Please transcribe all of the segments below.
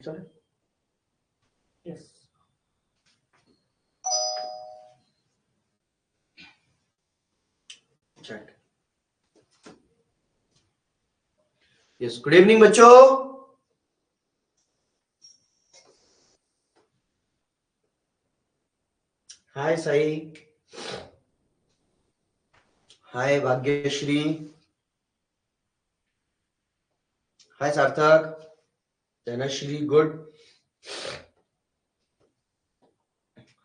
Sorry. Yes. Chat. Yes. Good evening, बच्चों. Hi, Sai. Hi, Bhagyashri. Hi, Sarthak. Dhanashri. Good.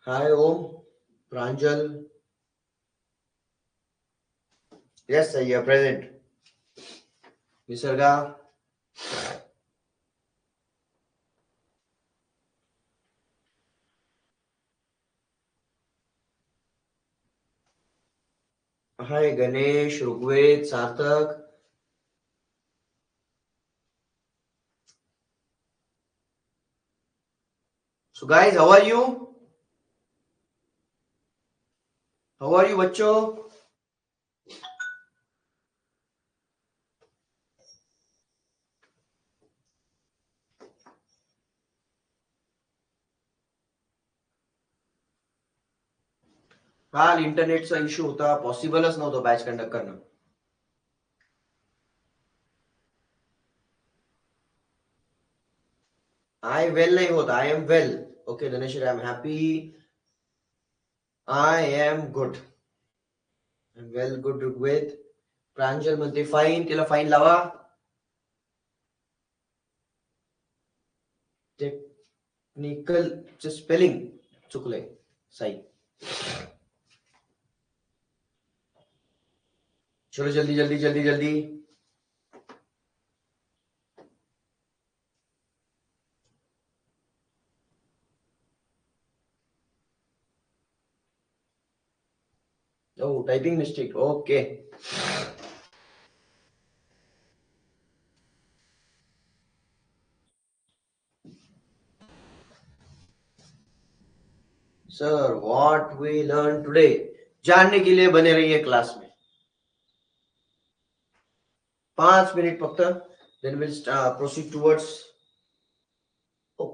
Hi, Om. Pranjal. Yes, sir, you are present. Nisarga. Hi, Ganesh, Rugved, Sarthak. So, guys, how are you? How are you, बच्चों? काल इंटरनेटचा issue होता, पॉसिबलच नव्हतं batch conduct करणं. I well नहीं होता. I am well. Okay, Dhanashri, I am happy. I am good. I'm well, good, Rugved. प्रांजल म्हणते fine, तिला फाईन लावा. टेक्निकल स्पेलिंग चुकलंय साई. चलो जल्दी जल्दी जल्दी जल्दी. Oh, typing mistake. Okay. Sir, what we learn today? जानने के लिए बने रहिए क्लास में. 5 मिनट फक्त. Then we'll proceed towards. Oh.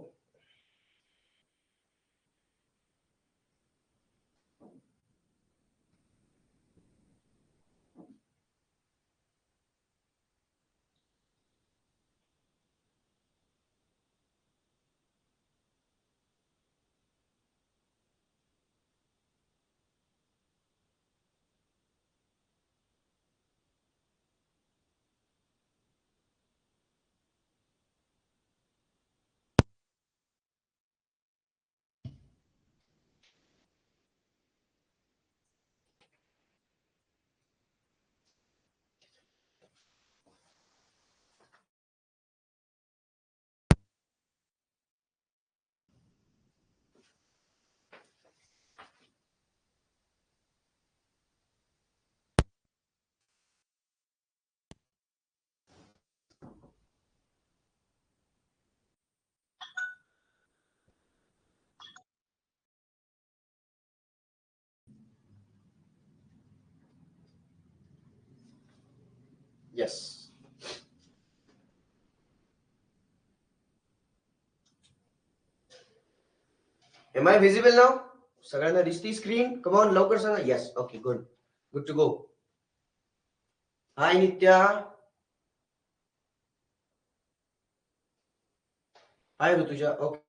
Yes. Am I visible now? सगळ्यांना दिसती स्क्रीन? Come on, लवकर सांगा. Yes. Okay, good. Good to go. Hi, Nitya. Hi, Rutuja. Okay.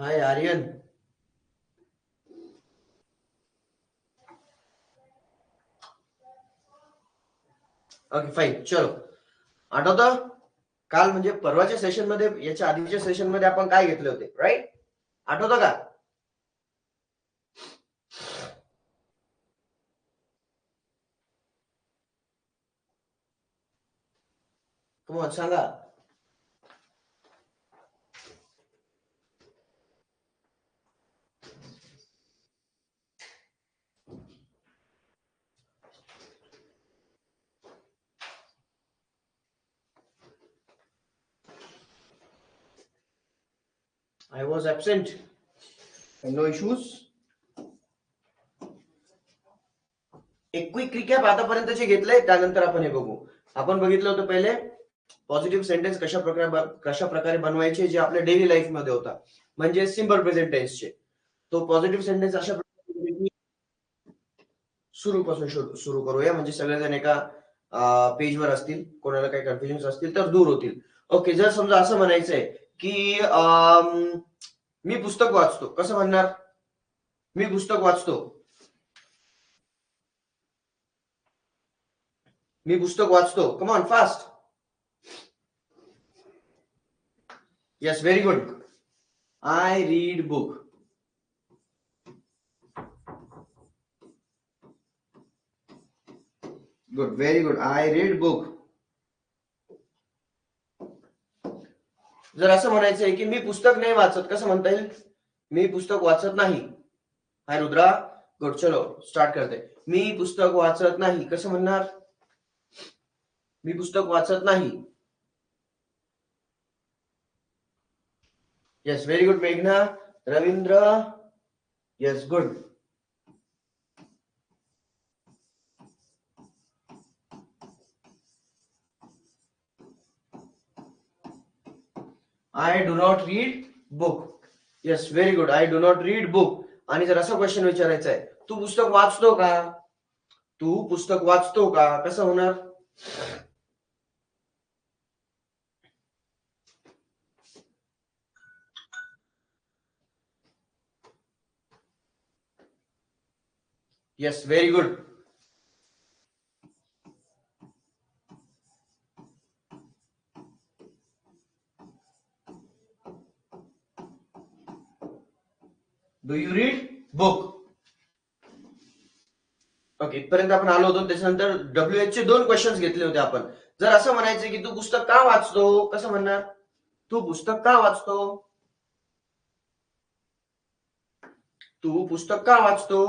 Hi, Aryan. Okay fine. चलो, आठवतं काल म्हणजे परवाच्या सेशन मध्ये, याच्या आधीच्या सेशन मध्ये आपण काय घेतले होते, राईट? आठवतं का? मग सांगा. I was absent. No issues. एक क्विक रिकॅप आतापर्यंत जे घेतलंय त्यानंतर आपण हे बघू. आपण बघितलं होतं पहिले पॉझिटिव्ह सेंटेन्स कशा प्रकारे बनवायचे जे आपल्या डेली लाईफ मध्ये होता, म्हणजे सिंपल प्रेझेंट टेन्सचे. तो पॉझिटिव्ह सेंटेन्स अशा प्रकारे सुरूपासून सुरू करूया, म्हणजे सगळेजण एका पेजवर असतील, कोणाला काही कन्फ्युजन असतील तर दूर होतील. ओके, जर समजा असं म्हणायचंय की मी पुस्तक वाचतो, कसं म्हणणार? मी पुस्तक वाचतो. मी पुस्तक वाचतो. Come on fast. Yes, very good. I read book. Good, very good. I read book. जर असं म्हणायचंय की मी पुस्तक नाही वाचत, कसं म्हणता येईल? मी पुस्तक वाचत नाही. हाय रुद्रा, गुड. चलो स्टार्ट करते. मी पुस्तक वाचत नाही, कसं म्हणणार? मी पुस्तक वाचत नाही. येस, व्हेरी गुड मेघना. Ravindra, yes, good. I do not read book. Yes, very good. I do not read book. आणि जर असं क्वेश्चन विचारायचं आहे, तू पुस्तक वाचतो का? तू पुस्तक वाचतो का, कसं होणार? Yes, very good. Do you read book? Okay, इथपर्यंत आपण आलो होतो. त्याच्यानंतर WH चे 2 क्वेश्चन घेतले होते आपण. जर असं म्हणायचं की तू पुस्तक का वाचतो, कसं म्हणणार? तू पुस्तक का वाचतो? तू पुस्तक का वाचतो?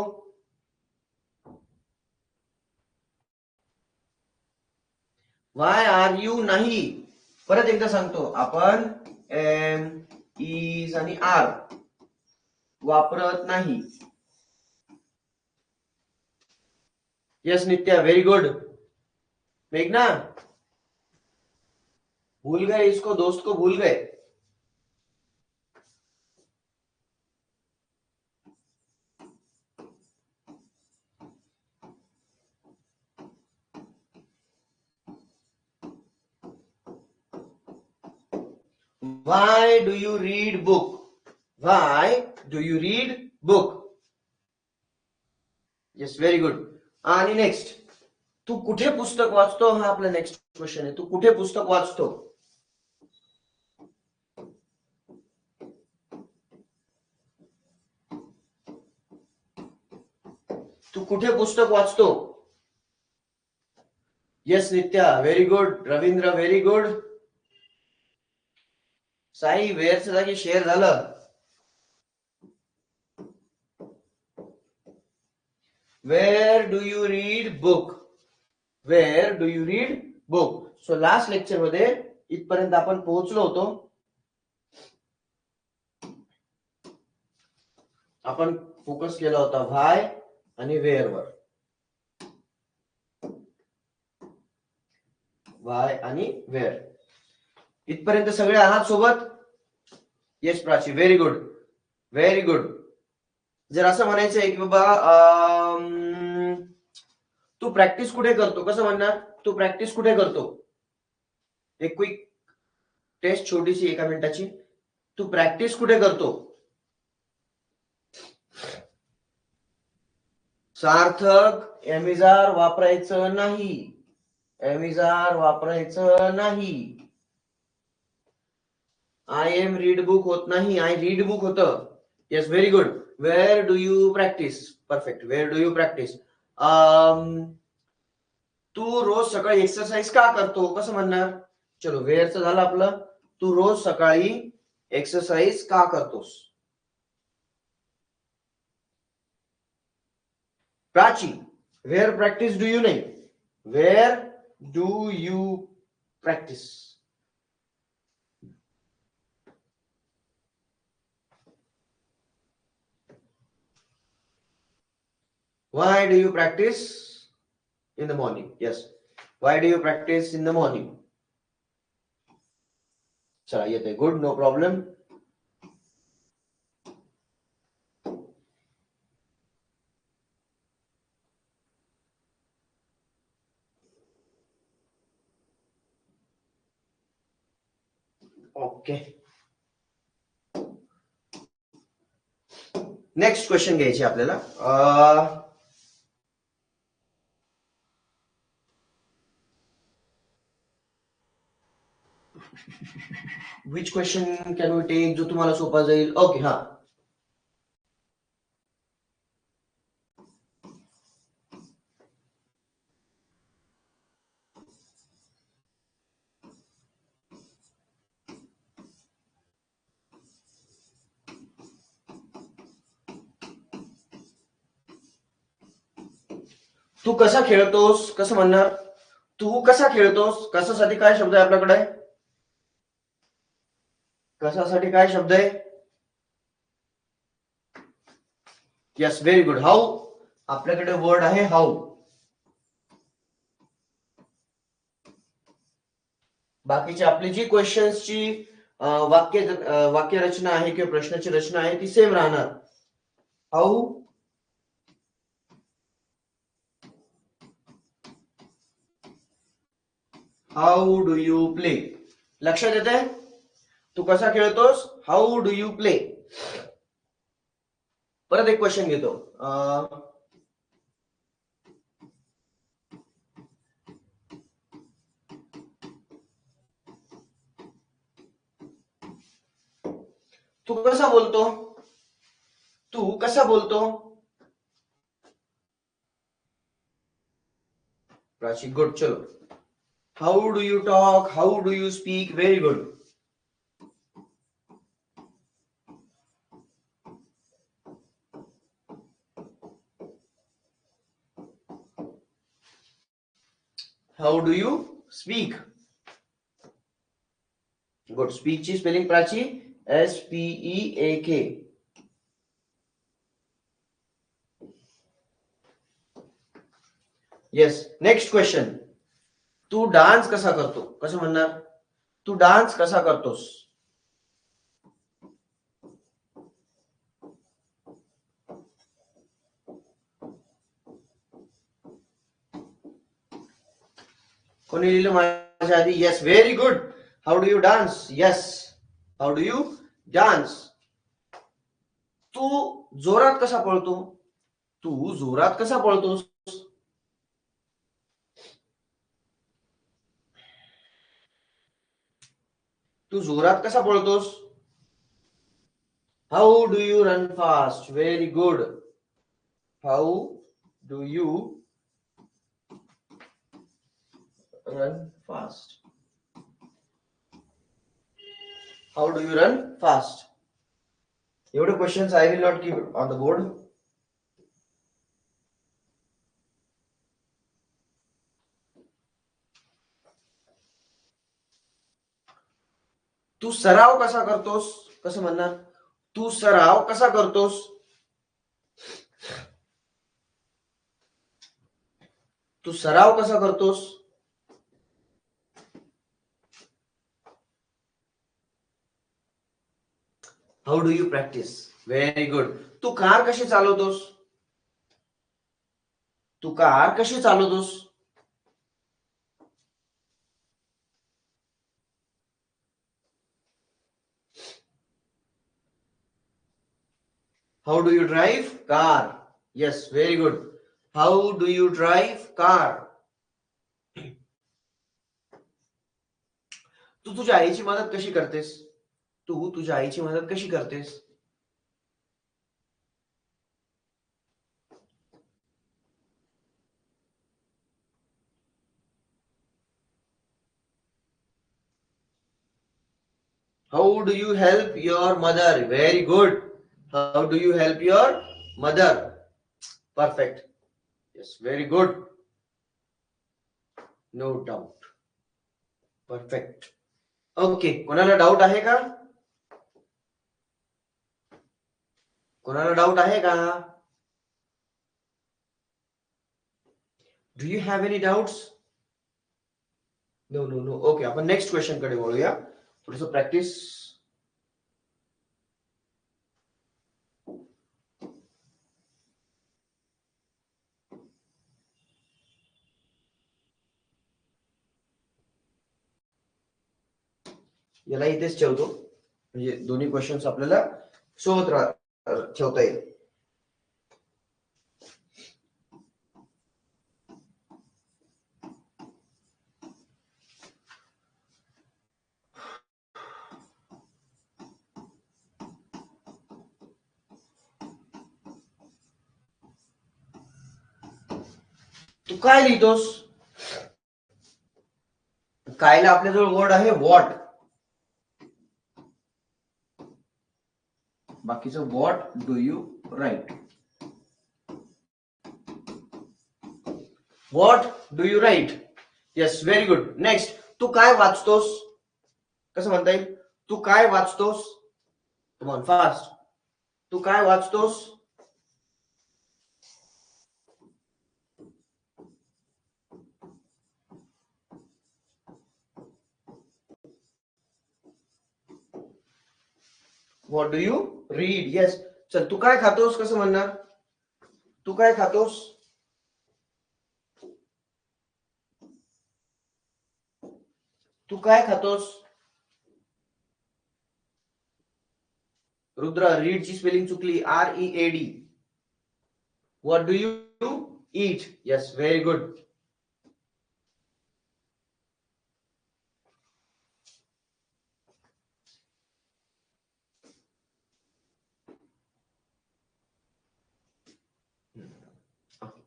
वाय आर यू नाही. परत एकदा सांगतो, आपण एम, इज आणि आर वापरत नाही. यस नित्या, वेरी गुड. मेघना, भूल गए इसको, दोस्त को भूल गए. Why do you read book? Why do you read book? Yes, very good. आणि नेक्स्ट, तू कुठे पुस्तक वाचतो? हा आपला नेक्स्ट क्वेश्चन आहे. तू कुठे पुस्तक वाचतो? तू कुठे पुस्तक वाचतो? Yes Nitya, very good. Ravindra, very good. Sai, वेअरच्या जागी शेअर झालं. Where do you read book? Where do you read book? So last lecture मध्ये इथपर्यंत आपण पोहोचलो होतो. आपण फोकस केला होता व्हाय आणि वेअर वर. व्हाय आणि वेअर. इथपर्यंत सगळे आहात सोबत? Yes Prachi, very good, very good. जर असं म्हणायचंय की बाबा तू प्रॅक्टिस कुठे करतो, कसं म्हणणार? तू प्रॅक्टिस कुठे करतो? एक क्विक टेस्ट छोटीशी, 1 मिनिटाची. तू प्रॅक्टिस कुठे करतो? सार्थक, एमिजार वापरायचं नाही. एमिजार वापरायचं नाही. आय एम रीड बुक होत नाही, आय रीड बुक होतं. Yes, very good. Where do you practice? Perfect. Where do you practice? तू रोज सकाळी एक्सरसाइज का करतो, कसं म्हणणार? चलो, वेअरचं झालं आपलं. तू रोज सकाळी एक्सरसाइज का करतोस? Prachi, where practice do you नाही, where do you practice? Why do you practice in the morning? Yes. Why do you practice in the morning? चला येते. Good, no problem. Okay. Next question घ्यायचे आपल्याला. Which question can we take, जो तुम्हाला सोपा जाईल? Okay, हा. तू कसा खेळतोस, कसं म्हणणार? तू कसा खेळतोस, कशासाठी काय शब्द आहे आपल्याकडे? कशासाठी काय शब्द आहे? Yes, very good. हाऊ, आपल्याकडे वर्ड आहे हाऊ. बाकीची आपली जी क्वेश्चन्सची वाक्य रचना आहे किंवा प्रश्नाची रचना आहे ती सेम राहणार. हाऊ हाऊ डू यू प्ले. लक्षात येते? तू कसा खेळतोस, हाऊ डू यू प्ले. परत एक क्वेश्चन घेतो. तू कसा बोलतो, तू कसा बोलतो? प्राची, गुड. चलो, how do you talk, how do you speak. Very good. How do you speak. Good. Speak ची spelling Prachi, SPEAK. Yes. Next question. तू डान्स कसा करतो, कसं म्हणणार? तू डान्स कसा करतोस? कोणी लिहिलं माझ्या आधी? Yes, very good. How do you dance. Yes, how do you dance. तू जोरात कसा पळतो, तू जोरात कसा पळतोस? तू जोरात कसा पळतोस? How do you run fast. Very good. How do you run fast? How do you run fast? एवढे questions I will not keep on the board. तू सराव कसा करतोस, कसं म्हणणार? तू सराव कसा करतोस? तू सराव कसा करतोस? How do you practice. Very good. तू कार कशी चालवतोस, तू कार कशी चालवतोस? How do you drive car. Yes, very good. How do you drive car. तू तुझ्या आईची मदत कशी करतेस, तू तुझ्या आईची मदत कशी करतेस? How do you help your mother? Very good. How do you help your mother? Perfect. Yes, very good. No doubt. Perfect. Okay, कोणाला डाऊट आहे का? कोणाला डाऊट आहे का? Do you have any doubts? No no no. Okay, आपण next question कडे वळूया. थोडस प्रॅक्टिस. याला इथेच ठेवतो, म्हणजे दोन्ही क्वेश्चन्स आपल्याला सोबत ठेवता येईल. तू काय लिहितोस? कायला आपल्याजवळ वर्ड आहे व्हॉट. बाकीचं what do you write. What do you write. Yes, very good. Next, तू काय वाचतोस? कसं म्हणता येईल? तू काय वाचतोस? Come on fast. तू काय वाचतोस? What do you read. Yes. चल, तू काय खातोस? कसं म्हणणार? तू काय खातोस? तू काय खातोस? रुद्र, रीड ची स्पेलिंग चुकली. READ. What do you eat. Yes, very good.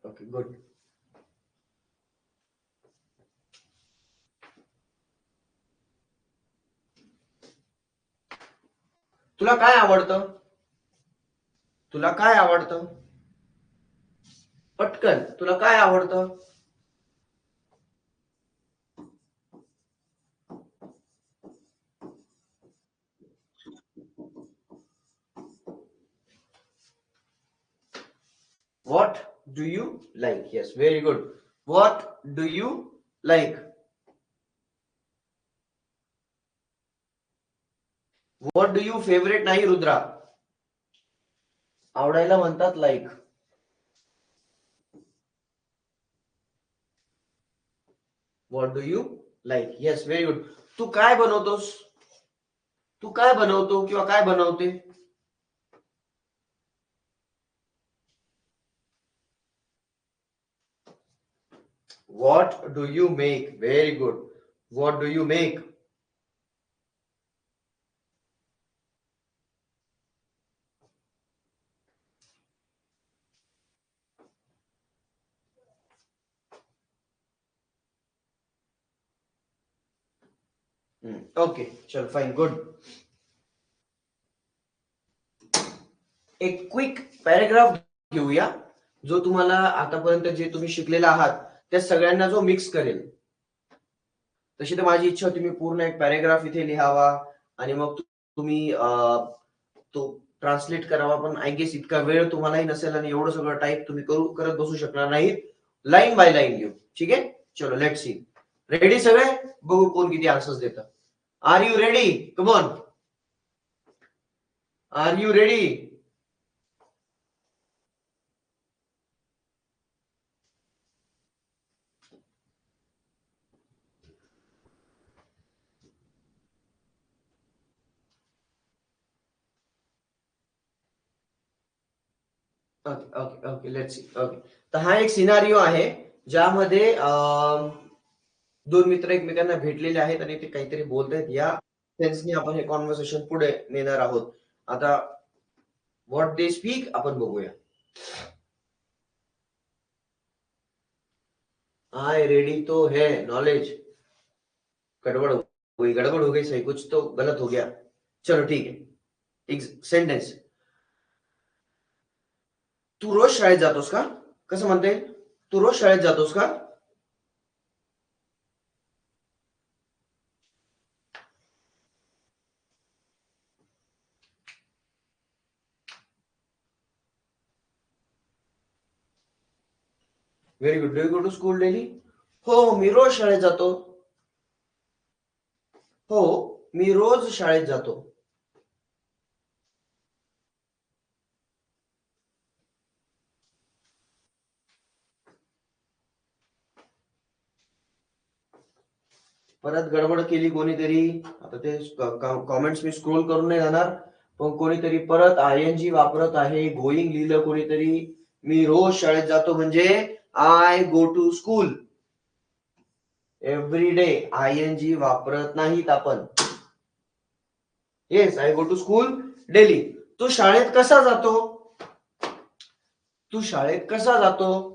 Okay, good. तुला काय आवडतं? तुला काय आवडतं? पटकन, तुला काय आवडतं? What do you like? Yes, very good. What do you like? What do you favorite नाही रुद्रा. आवडायला म्हणतात like. What do you like? Yes, very good. तू काय बनवतोस? तू काय बनवतो किंवा काय बनवते? What do you make? Very good. What do you make? Okay, चल फाईन, गुड. एक क्विक पॅराग्राफ घेऊया, जो तुम्हाला आतापर्यंत जे तुम्ही शिकलेला आहात त्या सगळ्यांना जो मिक्स करेल. तशी तर माझी इच्छा होती मी पूर्ण एक पॅराग्राफ इथे लिहावा आणि मग तुम्ही तो ट्रान्सलेट करावा, पण आय गेस इतका वेळ तुम्हालाही नसेल आणि एवढं सगळं टाईप तुम्ही करत बसू शकणार नाही. लाईन बाय लाईन लिहू. ठीक आहे, चलो लेट सी. रेडी सगळे? बघू कोण किती आन्सर्स देतात. Are you ready? Come on. Are you ready? Okay okay okay, let's see. Okay, तर हा एक सिनारिओ आहे ज्यामध्ये दोन मित्र एकमेकांना भेटलेले आहेत आणि ते काहीतरी बोलत आहेत. या सेन्सने आपण हे कॉन्व्हर्सेशन पुढे नेणार आहोत. आता व्हॉट दे स्पीक आपण बघूया. आय रेडी तो है नॉलेज. गड़बड़ हो गई सही, कुछ तो गलत हो गया. चलो ठीक आहे. एक सेंटेन्स. तू रोज शाळेत जातोस का? कसं म्हणता येईल? तू रोज शाळेत जातोस का? Very good. Do you go to school daily? हो, मी रोज शाळेत जातो. हो, मी रोज शाळेत जातो. परत गडबड केली कोणीतरी. आता ते कॉमेंट्स मी स्क्रोल करून नाही जाणार, पण कोणीतरी परत आयएनजी वापरत आहे. गोईंग लिहिलं कोणीतरी. मी रोज शाळेत जातो म्हणजे I go to school every day. ING वापरत नाहीत आपण. Yes, I go to school daily. तू शाळेत कसा जातो? तू शाळेत कसा जातो?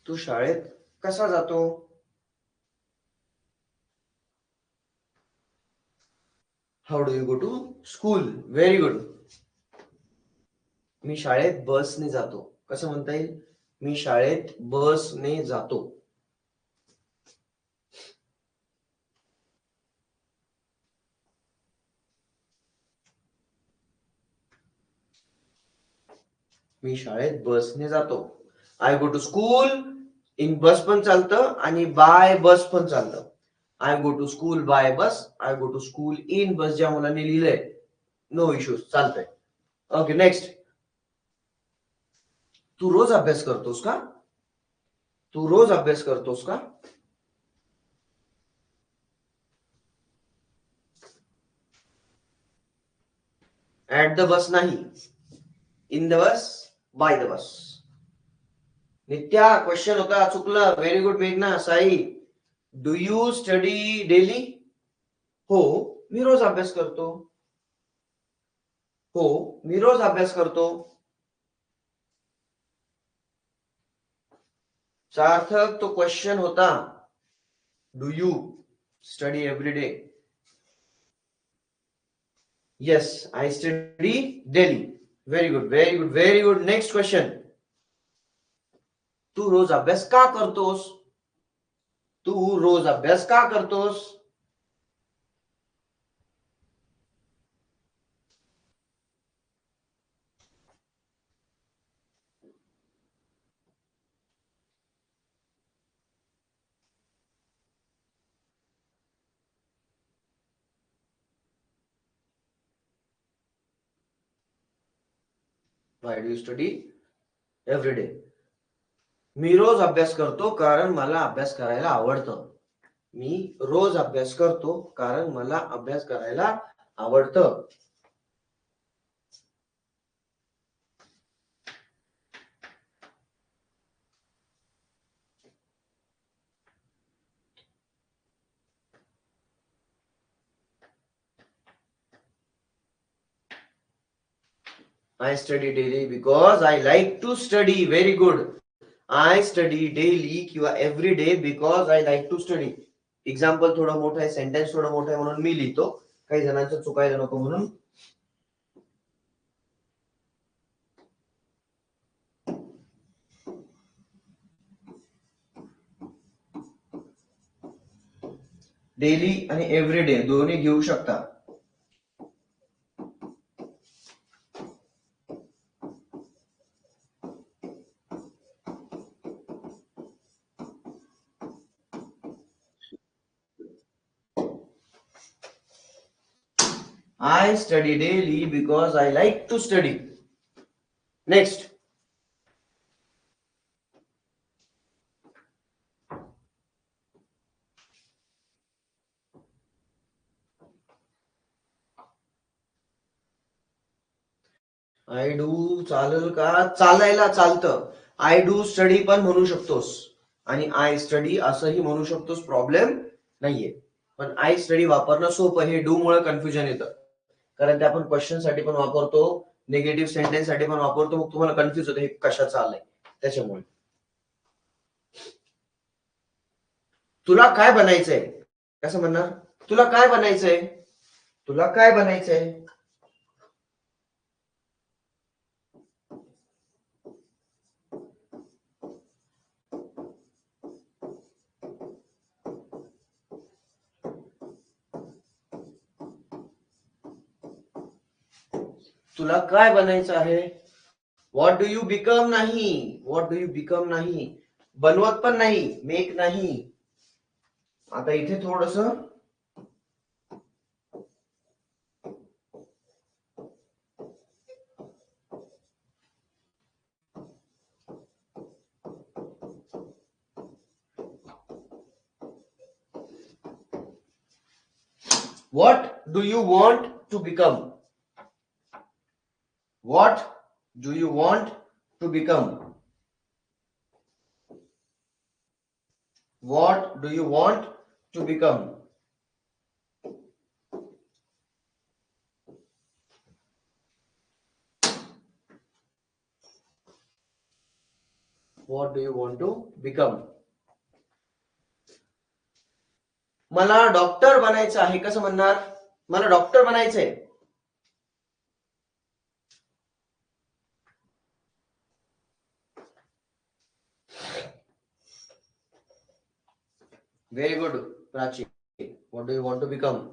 तू शाळेत कसा जातो? How do you go to school? Very good. मी शाळेत बसने जातो. कसं म्हणता येईल? मी शाळेत बसने जातो. मी शाळेत बसने जातो. आय गो टू स्कूल इन बस पण चालतं आणि बाय बस पण चालतं. आय गो टू स्कूल बाय बस, आय गो टू स्कूल इन बस. ज्या मुलांनी लिहिलंय नो इश्यूज, चालतंय. Okay, next. तू रोज अभ्यास करतोस का? तू रोज अभ्यास करतोस का? ऍट द बस नाही, in the bus, by the bus. Nitya question होता, चुकलं. व्हेरी गुड मेघना. Sai, do you study daily? हो, मी रोज अभ्यास करतो. हो, मी रोज अभ्यास करतो. सार्थक, तो क्वेश्चन होता. Do you study every day? Yes, I study daily. Very good, very good, very good. Next question. तू रोज अभ्यास का करतोस? तू रोज अभ्यास का करतोस? Why do you study every day? मी रोज अभ्यास करतो कारण मला अभ्यास करायला आवडतं. मी रोज अभ्यास करतो कारण मला अभ्यास करायला आवडतं. I study daily because I like to study. Very good. I study daily किंवा every day because I like to study. Example थोडं मोठं आहे, सेंटेन्स थोडं मोठं आहे म्हणून मी लिहितो. काही जणांचं चुकायला नको म्हणून. डेली आणि एव्हरी डे दोन्ही घेऊ शकता. I study daily because I like to study. Next. I do चालेल का? चालायला चालतं. आय डू स्टडी पण म्हणू शकतोस आणि आय स्टडी असंही म्हणू शकतोस. प्रॉब्लेम नाहीये. पण आय स्टडी वापरणं सोपं. हे डू मुळे कन्फ्युजन येतं, कारण ते आपण क्वेश्चन साठी पण वापरतो, निगेटिव्ह सेंटेन्स साठी पण वापरतो. मग तुम्हाला कन्फ्युज होतं हे कशाचं आलंय त्याच्यामुळे. तुला काय बनायचंय, कसं म्हणणार, तुला काय बनायचंय, तुला काय बनायचंय. तुला काय बनायचं आहे. व्हॉट डू यू बिकम नाही, व्हॉट डू यू बिकम नाही, बनवत पण नाही, मेक नाही. आता इथे थोडस what do you want to become, what do you want to become, what do you want to become. What do you want to become? मला डॉक्टर बनायचं आहे, कसं म्हणणार, मला डॉक्टर बनायचंय. Very good Prachi. What do you want to become.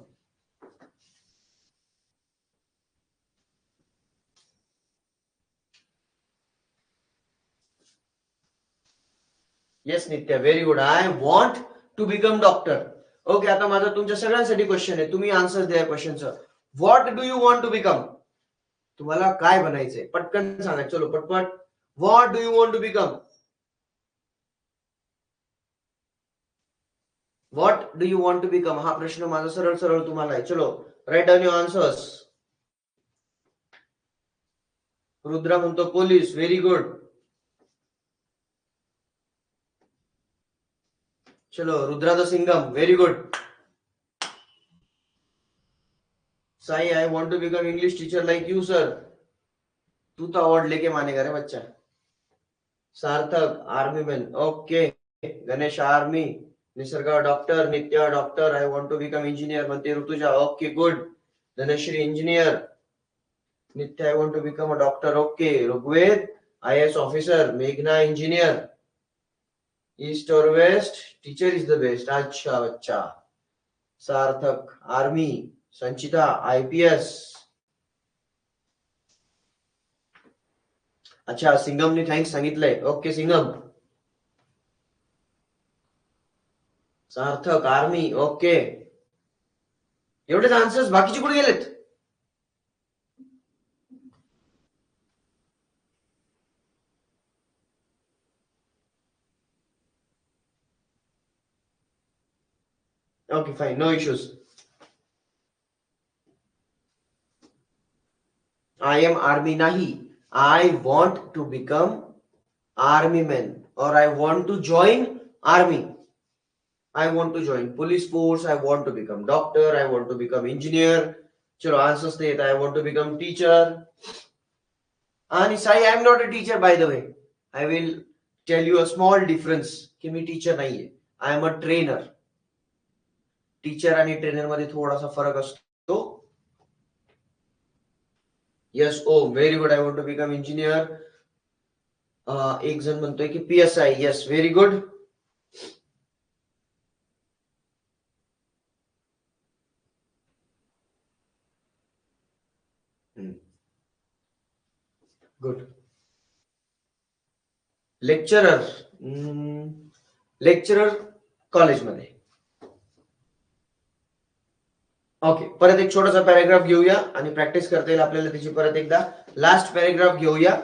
Yes Nitya, very good. I want to become doctor. Okay, आता माझा तुमच्या सगळ्यांसाठी क्वेश्चन आहे, तुम्ही आन्सर द्या क्वेश्चनचं. What do you want to become, तुम्हाला काय बनायचंय, पटकन सांगा, चलो पटपट. What do you want to become, what do you want to become. हा प्रश्न माझा सरळ सरळ तुम्हाला आहे. चलो write down your answers. Rudra म्हणतो पोलीस, व्हेरी गुड. चलो Rudra the Singham, very good. Sai, I want to become English teacher like you sir. तू तो अवार्ड लेके मानेगा रे बच्चा. Sarthak army man, okay. Ganesh army, Nisarga doctor, Nitya doctor, I want to become engineer म्हणते Rutuja, okay good. Dhanashree engineer, Nitya I want to become a doctor, okay. Rugved IAS officer, मेघना engineer. East और west, teacher is the best. अच्छा बच्चा. Sarthak army, Sanchita IPS. अच्छा, सिंगमने thanks सांगितलंय, okay Singham. Sarthak army, okay. एवढेच answers, बाकीचे कुठे गेलेत. Okay fine, no issues. I am army नाही, I want to become army man, और I want to join army. I want to join police force, I want to become doctor, I want to become engineer. चलो answers देत, I want to become teacher. आणि Sai, I am not a teacher by the way. I will tell you a small difference, की मी teacher नाहीये, I am a trainer. Teacher आणि trainer मध्ये थोडासा फरक असतो. Yes, oh very good. I want to become engineer. एक जण म्हणतोय की PSI, yes very good. Good. Lecturer, lecturer कॉलेजमध्ये. ओके, परत एक छोटासा पॅराग्राफ घेऊया आणि प्रॅक्टिस करता येईल आपल्याला त्याची परत एकदा. लास्ट पॅराग्राफ घेऊया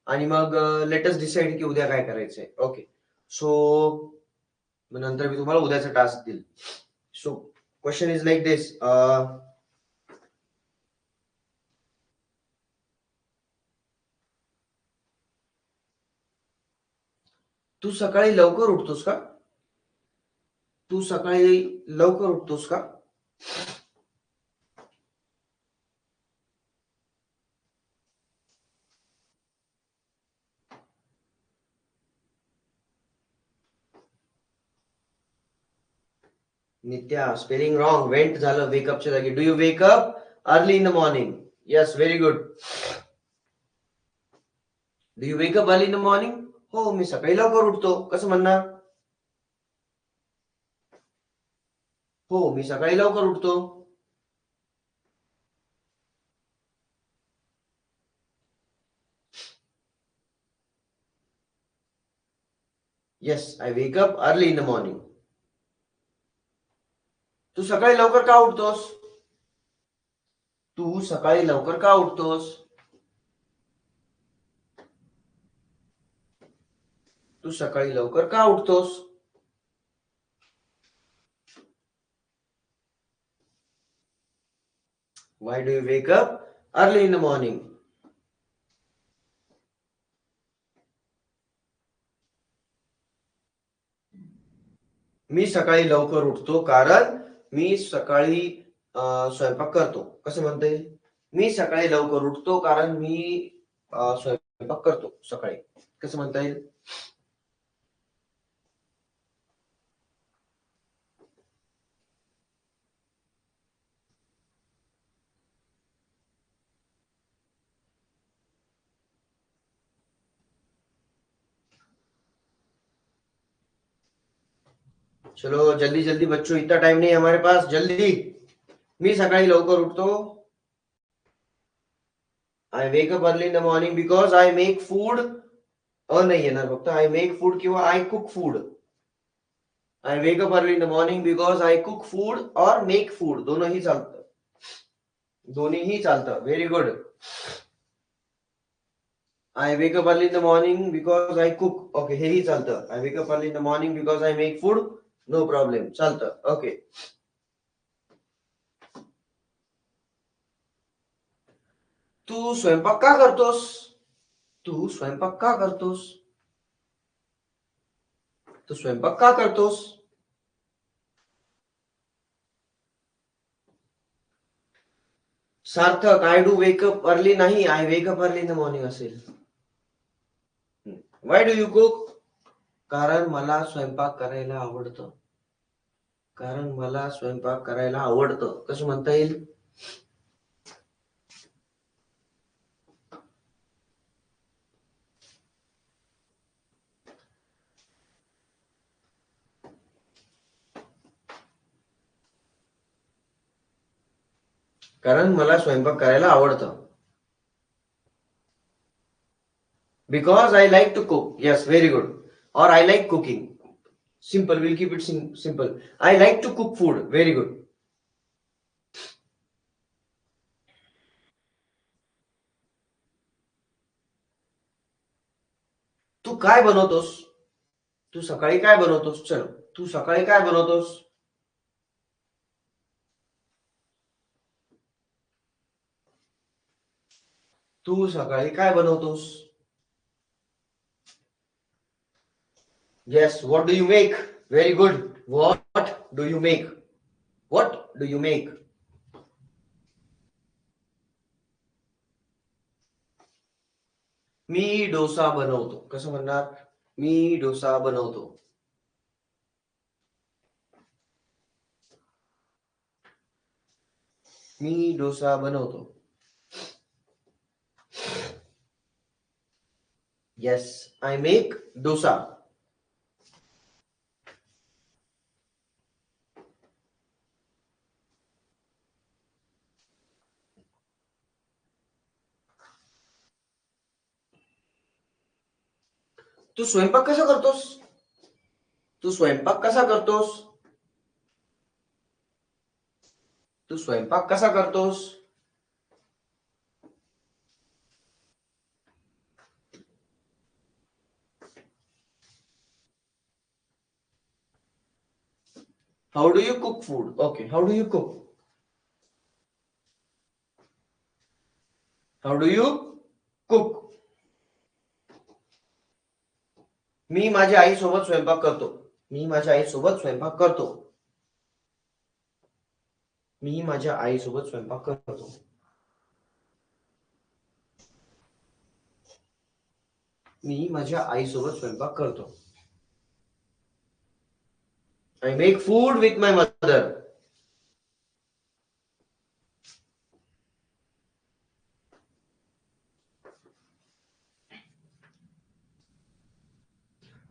आणि मग लेटस डिसाइड की उद्या काय करायचंय. ओके, सो नंतर मी तुम्हाला उद्याचा टास्क देईल. So question is like this. तू सकाळी लवकर उठतोस का, तू सकाळी लवकर उठतोस का. नित्या स्पेलिंग रॉंग. वेंट झालं वेकअपच्या जागी. Do you wake up early in the morning? Yes, very good. Do you wake up early in the morning? हो, मी सकाळी लवकर उठतो. कसं म्हणणार? हो, मी सकाळी लवकर उठतो. Yes, I wake up early in the morning. तू सकाळी लवकर का उठतोस? तू सकाळी लवकर का उठतोस? तू सकाळी लवकर का उठतोस? Why do you wake up early in the morning? मी सकाळी लवकर उठतो कारण मी सकाळी स्वयंपाक करतो. कसं म्हणता येईल? मी सकाळी लवकर उठतो कारण मी स्वयंपाक करतो सकाळी. कसं म्हणता येईल? चलो जल्दी जल्दी बच्चों, इतना टाइम नहीं है हमारे पास, जल्दी. मी सकाळी लवकर उठतो. I wake up early in the morning because I make food. नाही येणार फक्त आय मेक फूड किंवा I cook food. I wake up early in the morning because I cook food और मेक फूड, दोनोंही चालतं. दोन्हीही चालतं. Very good. I wake up early in the morning because I cook. Okay, हेही चालतं. I wake up early in the morning because I make food. No problem, चालतं. Okay. तू स्वयंपाक का करतोस? तू स्वयंपाक का करतोस? तू स्वयंपाक का करतोस? Sarthak, I do wake up early नाही, I wake up early in the morning असेल. Why do you cook? कारण मला स्वयंपाक करायला आवडतं. कारण मला स्वयंपाक करायला आवडतं. कसं म्हणता येईल? कारण मला स्वयंपाक करायला आवडतं. Because I like to cook. Yes, very good. Or I like cooking. Simple, we'll keep it simple. I like to cook food. Very good. तू काय बनवतोस? तू सकाळी काय बनवतोस? चल, तू सकाळी काय बनवतोस? तू सकाळी काय बनवतोस? Yes, what do you make? Very good. What do you make? What do you make? मी डोसा बनवतो. कसं म्हणणार? मी डोसा बनवतो. मी डोसा बनवतो. Yes, I make dosa. तू स्वयंपाक कसा करतोस? तू स्वयंपाक कसा करतोस? तू स्वयंपाक कसा करतोस? How do you cook food? Okay, how do you cook? How do you cook? मी माझ्या आईसोबत स्वयंपाक करतो. मी माझ्या आईसोबत स्वयंपाक करतो. मी माझ्या आईसोबत स्वयंपाक करतो. मी माझ्या आईसोबत स्वयंपाक करतो. I make food with my mother.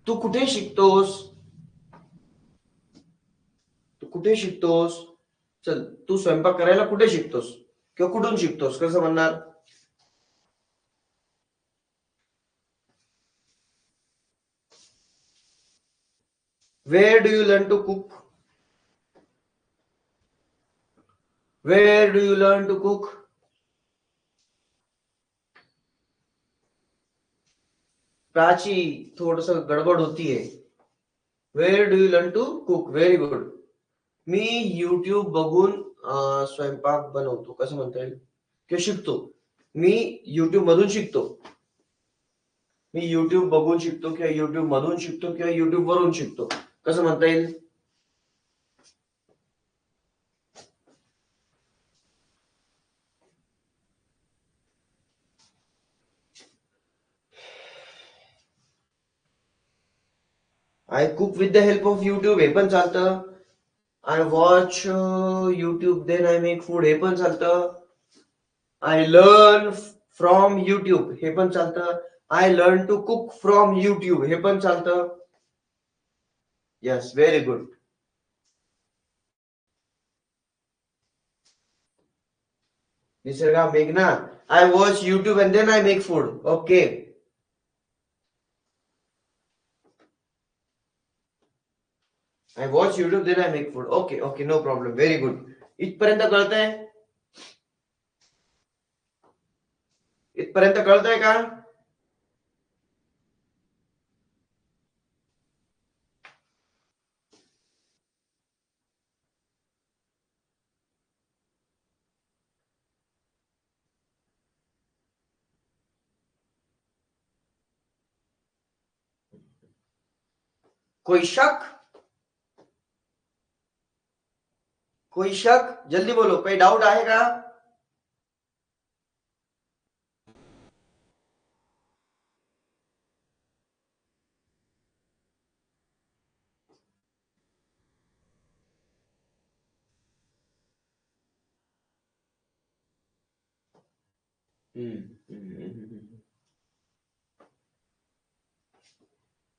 तू कुठे शिकतोस? तू कुठे शिकतोस? चल, तू स्वयंपाक करायला कुठे शिकतोस किंवा कुठून शिकतोस? कसं म्हणणार? Where do you learn to cook? Where do you learn to cook? Prachi, थोडस गडबड होतीये. Where do you learn to cook? Very good. Me YouTube बघून स्वयंपाक बनवतो. कसं म्हणता येईल? किंवा शिकतो. मी YouTube मधून शिकतो. मी YouTube बघून शिकतो किंवा YouTube मधून शिकतो किंवा YouTube वरून शिकतो. कसं म्हणता येईल? I cook with the help of YouTube. हे पण चालतं. I watch YouTube, then I make food. हे पण चालतं. I learn from YouTube. हे पण चालतं. I learn to cook from YouTube. हे पण चालतं. Yes, very good. Nisarga, Meghna, I watch YouTube and then I make food. Okay. I watch YouTube, then I make food. Okay, okay, no problem. Very good. इथपर्यंत कळतंय? इथपर्यंत कळतंय का? कोई शक? कोई शक? जल्दी बोलो, कोई डाउट आहे का?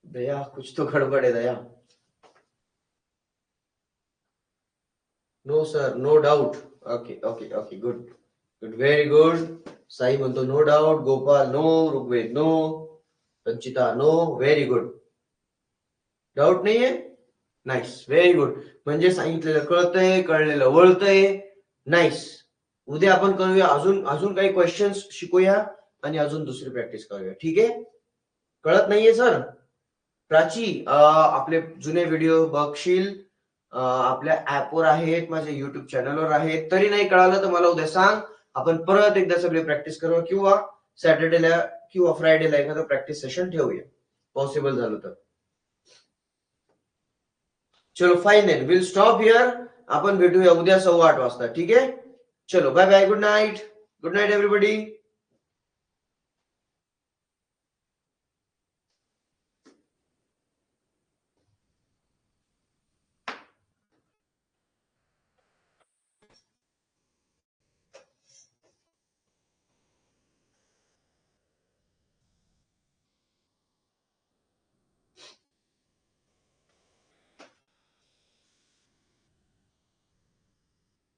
दया, कुछ तो गड़बड़ है Daya. No sir, no doubt. Okay okay okay, good good, very good. Sai म्हणतो no doubt. Gopal no. Rigved no. Ranchita no. Very good. Doubt नाहीये? Nice, very good. म्हणजे सांगितलेलं कळतंय, कळलेलं वळतंय. नाईस. उद्या आपण करूया अजून अजून काही क्वेश्चन्स शिकूया आणि अजून दुसरी प्रॅक्टिस करूया. ठीक आहे? कळत नाहीये सर? प्राची, आपले जुने व्हिडिओ बघशील, आपल्या ऍपवर आहेत, माझ्या युट्यूब चॅनलवर आहेत. तरी नाही कळालं तर मला उद्या सांग. आपण परत एकदा सगळे प्रॅक्टिस करूया किंवा सॅटर्डेला किंवा फ्रायडेला एखादं प्रॅक्टिस सेशन ठेवूया, पॉसिबल झालं तर. चलो fine then, will stop here. आपण भेटूया उद्या 8:15 वाजता. ठीक आहे? चलो bye bye, good night. Good night everybody.